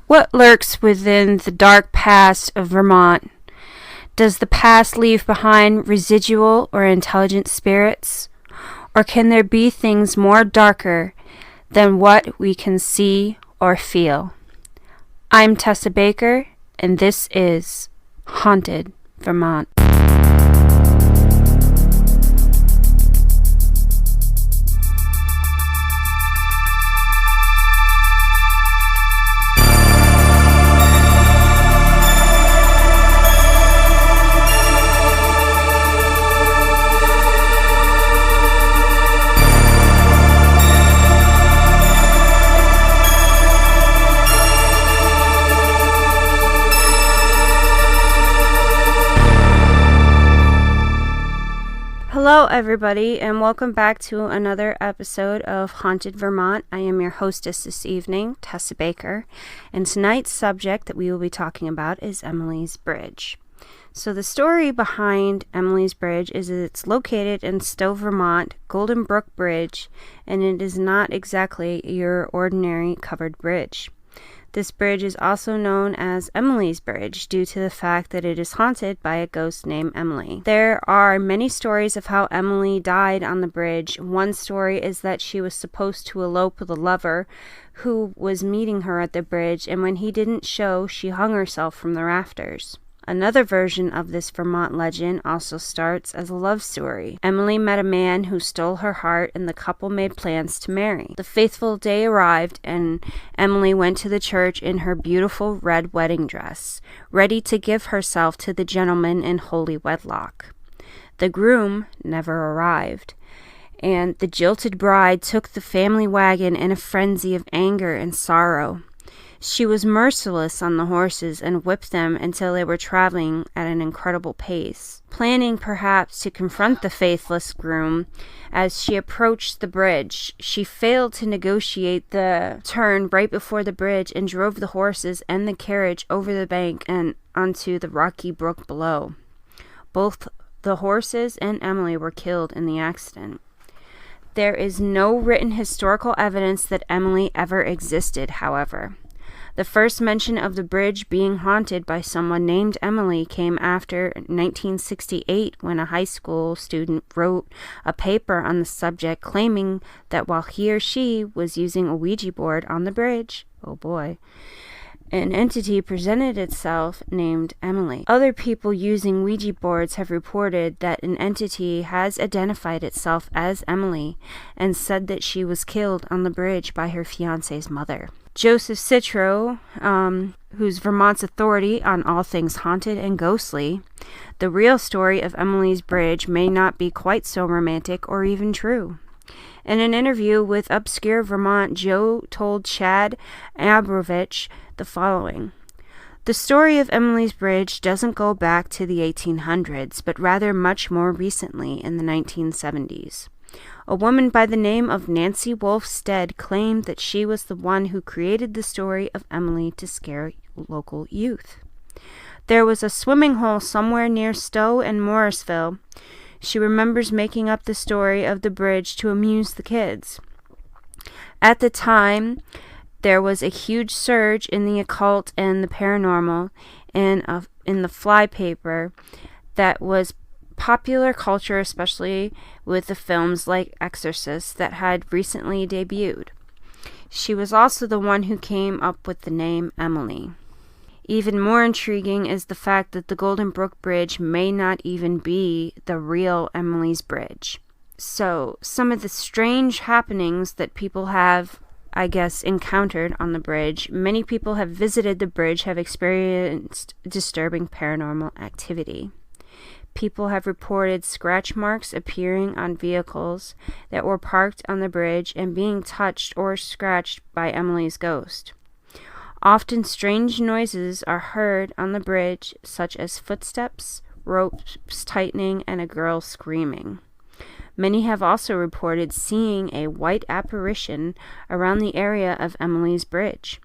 What lurks within the dark past of Vermont? Does the past leave behind residual or intelligent spirits? Or can there be things more darker than what we can see or feel? I'm Tessa Baker, and this is Haunted Vermont. Hello everybody, and welcome back to another episode of Haunted Vermont. I am your hostess this evening, Tessa Baker, and tonight's subject that we will be talking about is Emily's Bridge. So the story behind Emily's Bridge is that it's located in Stowe, Vermont, Golden Brook Bridge, and it is not exactly your ordinary covered bridge. This bridge is also known as Emily's Bridge due to the fact that it is haunted by a ghost named Emily. There are many stories of how Emily died on the bridge. One story is that she was supposed to elope with a lover who was meeting her at the bridge, and when he didn't show, she hung herself from the rafters. Another version of this Vermont legend also starts as a love story. Emily met a man who stole her heart, and the couple made plans to marry. The fateful day arrived, and Emily went to the church in her beautiful red wedding dress, ready to give herself to the gentleman in holy wedlock. The groom never arrived, and the jilted bride took the family wagon in a frenzy of anger and sorrow. She was merciless on the horses and whipped them until they were traveling at an incredible pace. Planning perhaps to confront the faithless groom as she approached the bridge, she failed to negotiate the turn right before the bridge and drove the horses and the carriage over the bank and onto the rocky brook below. Both the horses and Emily were killed in the accident. There is no written historical evidence that Emily ever existed, however. The first mention of the bridge being haunted by someone named Emily came after 1968 when a high school student wrote a paper on the subject claiming that while he or she was using a Ouija board on the bridge, oh boy, an entity presented itself named Emily. Other people using Ouija boards have reported that an entity has identified itself as Emily and said that she was killed on the bridge by her fiance's mother. Joseph Citro, who's Vermont's authority on all things haunted and ghostly, the real story of Emily's Bridge may not be quite so romantic or even true. In an interview with Obscure Vermont, Joe told Chad Abrovich the following: "The story of Emily's Bridge doesn't go back to the 1800s, but rather much more recently in the 1970s. A woman by the name of Nancy Wolfe Stead claimed that she was the one who created the story of Emily to scare local youth. There was a swimming hole somewhere near Stowe and Morrisville. She remembers making up the story of the bridge to amuse the kids. At the time, there was a huge surge in the occult and the paranormal in the flypaper that was popular culture, especially with the films like Exorcist that had recently debuted. She was also the one who came up with the name Emily. Even more intriguing is the fact that the Golden Brook Bridge may not even be the real Emily's Bridge. So, some of the strange happenings that people have, I guess, encountered on the bridge. Many people have visited the bridge, have experienced disturbing paranormal activity. People have reported scratch marks appearing on vehicles that were parked on the bridge and being touched or scratched by Emily's ghost. Often strange noises are heard on the bridge, such as footsteps, ropes tightening, and a girl screaming. Many have also reported seeing a white apparition around the area of Emily's Bridge.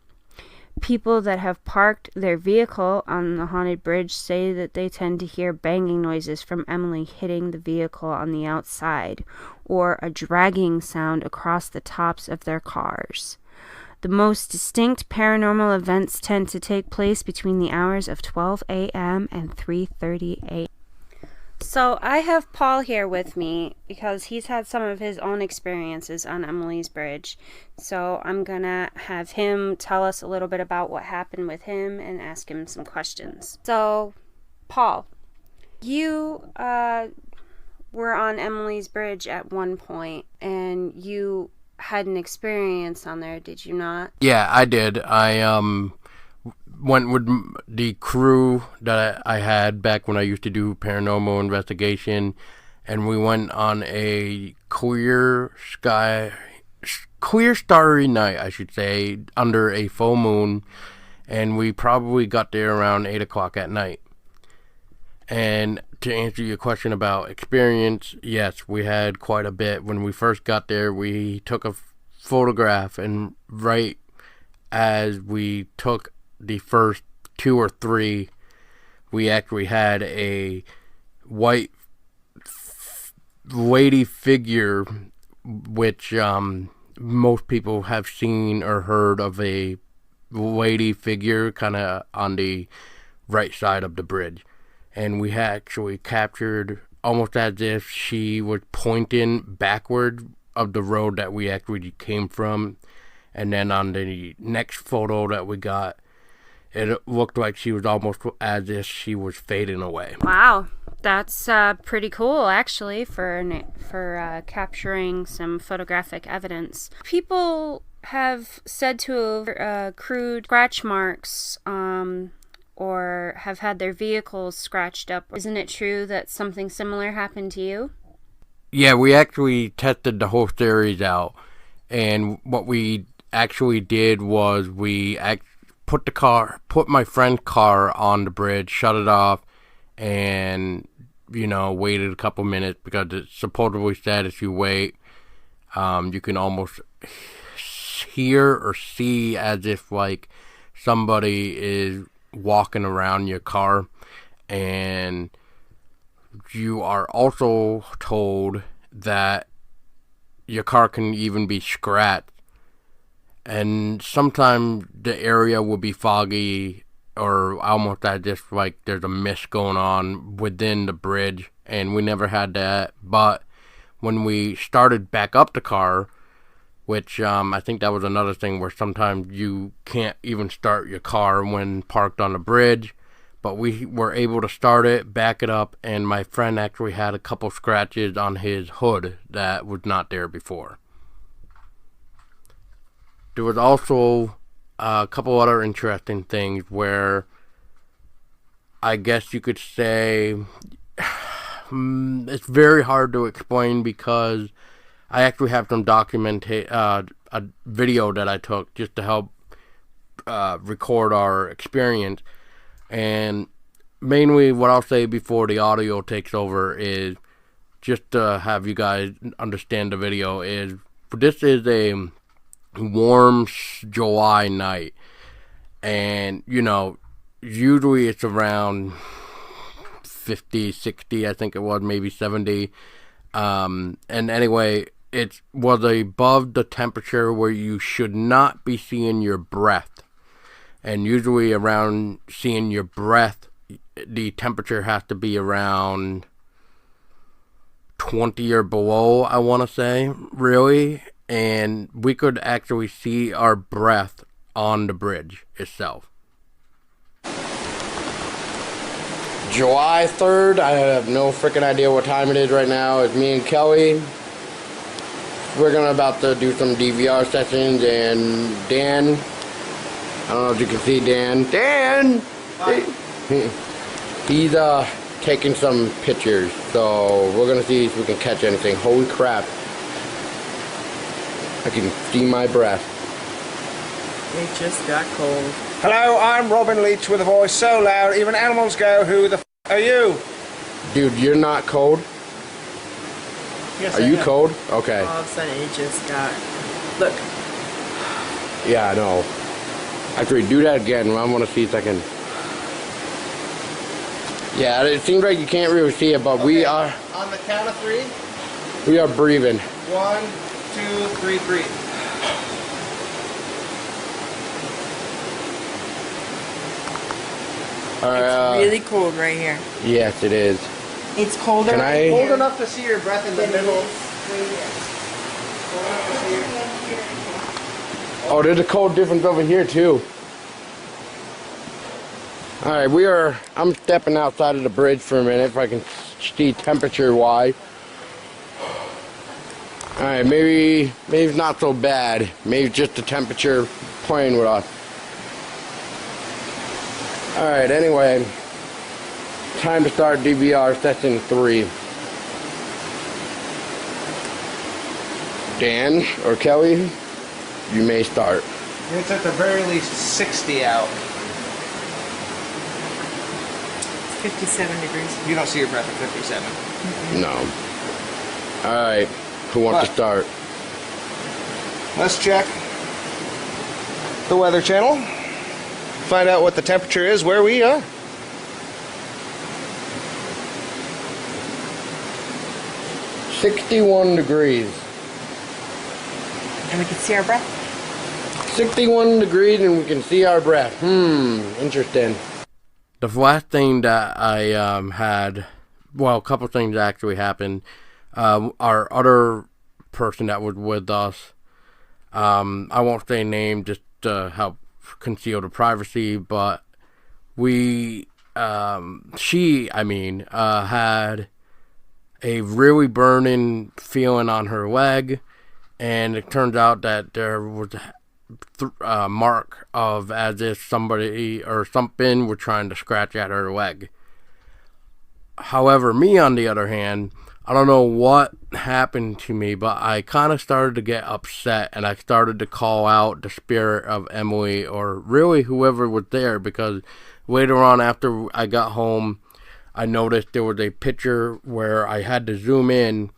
People that have parked their vehicle on the haunted bridge say that they tend to hear banging noises from Emily hitting the vehicle on the outside, or a dragging sound across the tops of their cars. The most distinct paranormal events tend to take place between the hours of 12 a.m. and 3:30 a.m. So I have Paul here with me because he's had some of his own experiences on Emily's Bridge. So I'm going to have him tell us a little bit about what happened with him and ask him some questions. So, Paul, you were on Emily's Bridge at one point and you had an experience on there, did you not? Yeah, I did. I went with the crew that I had back when I used to do paranormal investigation, and we went on a clear starry night, I should say, under a full moon, and we probably got there around 8 o'clock at night. And to answer your question about experience, yes, we had quite a bit. When we first got there, we took a photograph, and right as we took the first 2 or 3, we actually had a white lady figure, which most people have seen or heard of a lady figure kind of on the right side of the bridge. And we actually captured almost as if she was pointing backward of the road that we actually came from. And then on the next photo that we got, it looked like she was almost as if she was fading away. Wow, that's pretty cool, actually, for capturing some photographic evidence. People have said to have accrued scratch marks, or have had their vehicles scratched up. Isn't it true that something similar happened to you? Yeah, we actually tested the whole series out, and what we actually did was we put my friend's car on the bridge, shut it off, and, waited a couple minutes because it supposedly said if you wait, you can almost hear or see as if, like, somebody is walking around your car. And you are also told that your car can even be scratched. And sometimes the area will be foggy or almost as if like there's a mist going on within the bridge, and we never had that. But when we started back up the car, which I think that was another thing where sometimes you can't even start your car when parked on the bridge, but we were able to start it, back it up, and my friend actually had a couple scratches on his hood that was not there before. There was also a couple other interesting things where I guess you could say it's very hard to explain because I actually have some a video that I took just to help record our experience. And mainly what I'll say before the audio takes over is just to have you guys understand the video is this is a warm July night, and usually it's around 50, 60, I think it was, maybe 70, and anyway, it was above the temperature where you should not be seeing your breath, and usually around seeing your breath, the temperature has to be around 20 or below, I want to say, really. And we could actually see our breath on the bridge itself. July 3rd, I have no freaking idea what time it is right now. It's me and Kelly. We're about to do some DVR sessions, and Dan, I don't know if you can see Dan. Dan! He's taking some pictures, so we're going to see if we can catch anything. Holy crap. I can see my breath. It just got cold. Hello, I'm Robin Leach with a voice so loud even animals go, who the f*** are you? Dude, you're not cold? Yes, are you cold? Okay. All of a sudden it just got... Look. Yeah, I know. Actually, do that again. I want to see if I can... Yeah, it seems like you can't really see it, but okay. We are... On the count of 3? We are breathing. 1, 2, 3, breathe. It's really cold right here. Yes, it is. It's colder. Can I- Cold enough to see your breath in the middle. Oh, there's a cold difference over here too. Alright, I'm stepping outside of the bridge for a minute if I can see temperature wise. Alright, maybe it's not so bad. Maybe it's just the temperature playing with us. Alright, anyway. Time to start DVR session 3. Dan or Kelly, you may start. It's at the very least 60 out. 57 degrees. You don't see your breath at 57. No. Alright, who wants to start? Let's check the Weather Channel. Find out what the temperature is where we are. $61 degrees. And we can see our breath. 61 degrees and we can see our breath. Interesting. The last thing that I had, well, a couple things actually happened. Our other person that was with us, I won't say name just to help conceal the privacy, but she had a really burning feeling on her leg, and it turns out that there was a mark of as if somebody or something were trying to scratch at her leg. However, me on the other hand, I don't know what happened to me, but I kind of started to get upset, and I started to call out the spirit of Emily, or really whoever was there, because later on after I got home, I noticed there was a picture where I had to zoom in,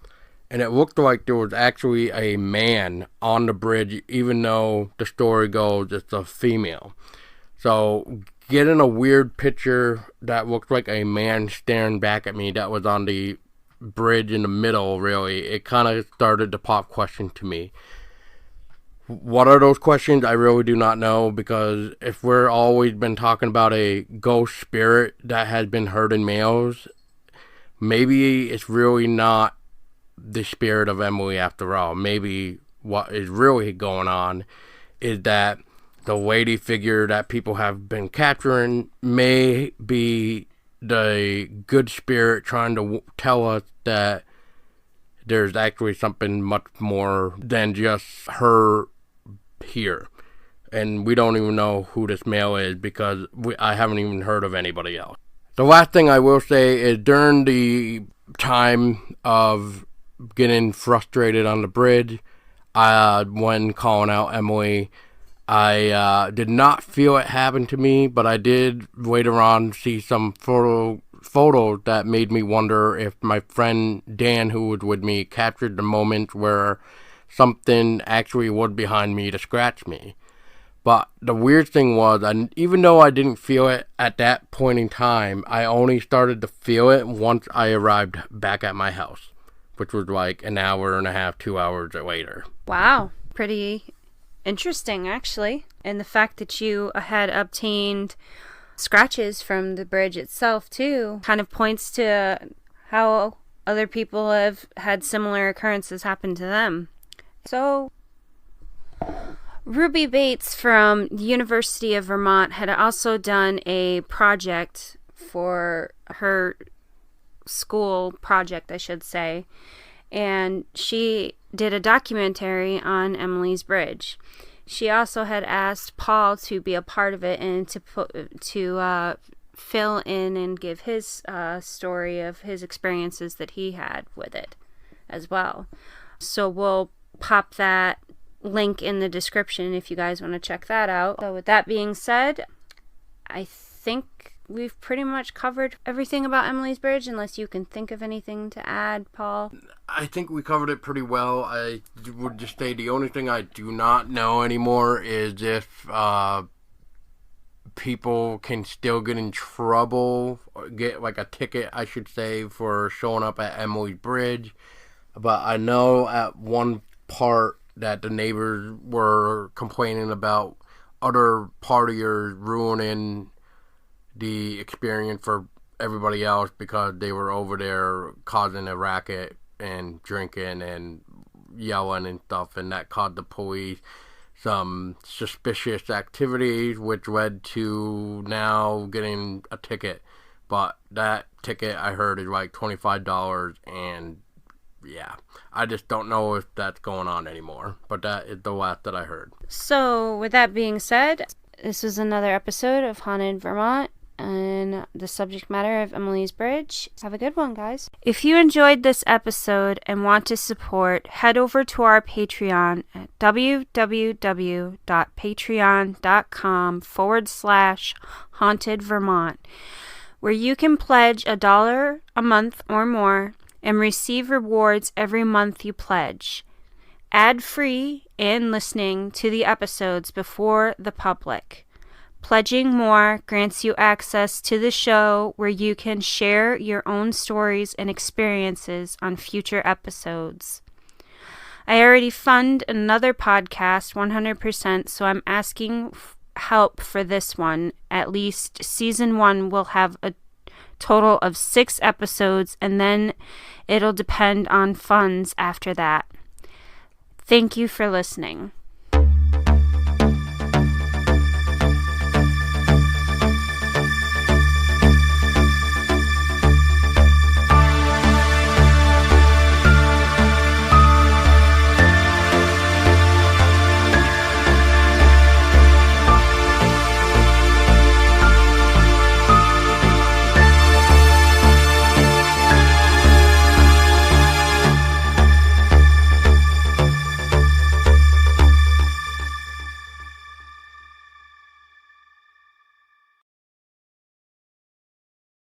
and it looked like there was actually a man on the bridge, even though the story goes it's a female. So getting a weird picture that looked like a man staring back at me that was on the bridge in the middle, really, it kind of started to pop questions to me. What are those questions? I really do not know, because if we're always been talking about a ghost spirit that has been hurting males, maybe it's really not the spirit of Emily after all. Maybe what is really going on is that the lady figure that people have been capturing may be the good spirit trying to tell us that there's actually something much more than just her here. And we don't even know who this male is, because I haven't even heard of anybody else. The last thing I will say is during the time of getting frustrated on the bridge, when calling out Emily, I did not feel it happen to me, but I did later on see some photos that made me wonder if my friend Dan, who was with me, captured the moment where something actually was behind me to scratch me. But the weird thing was, even though I didn't feel it at that point in time, I only started to feel it once I arrived back at my house, which was like an hour and a half, 2 hours later. Wow, pretty interesting, actually. And the fact that you had obtained scratches from the bridge itself, too, kind of points to how other people have had similar occurrences happen to them. So, Ruby Bates from the University of Vermont had also done a project for her school project, I should say, and she did a documentary on Emily's Bridge. She also had asked Paul to be a part of it and to fill in and give his story of his experiences that he had with it as well. So we'll pop that link in the description if you guys want to check that out. So with that being said, I think we've pretty much covered everything about Emily's Bridge, unless you can think of anything to add, Paul. I think we covered it pretty well. I would just say the only thing I do not know anymore is if people can still get in trouble, or get like a ticket, I should say, for showing up at Emily's Bridge. But I know at one part that the neighbors were complaining about other partiers ruining the experience for everybody else because they were over there causing a racket and drinking and yelling and stuff, and that caused the police some suspicious activities, which led to now getting a ticket. But that ticket, I heard, is like $25, and yeah, I just don't know if that's going on anymore. But that is the last that I heard. So, with that being said, this was another episode of Haunted Vermont and the subject matter of Emily's Bridge. Have a good one, guys. If you enjoyed this episode and want to support, head over to our Patreon at www.patreon.com/Haunted Vermont, where you can pledge $1 a month or more and receive rewards every month you pledge. Ad-free and listening to the episodes before the public. Pledging more grants you access to the show where you can share your own stories and experiences on future episodes. I already fund another podcast 100%, so I'm asking help for this one. At least season 1 will have a total of 6 episodes, and then it'll depend on funds after that. Thank you for listening.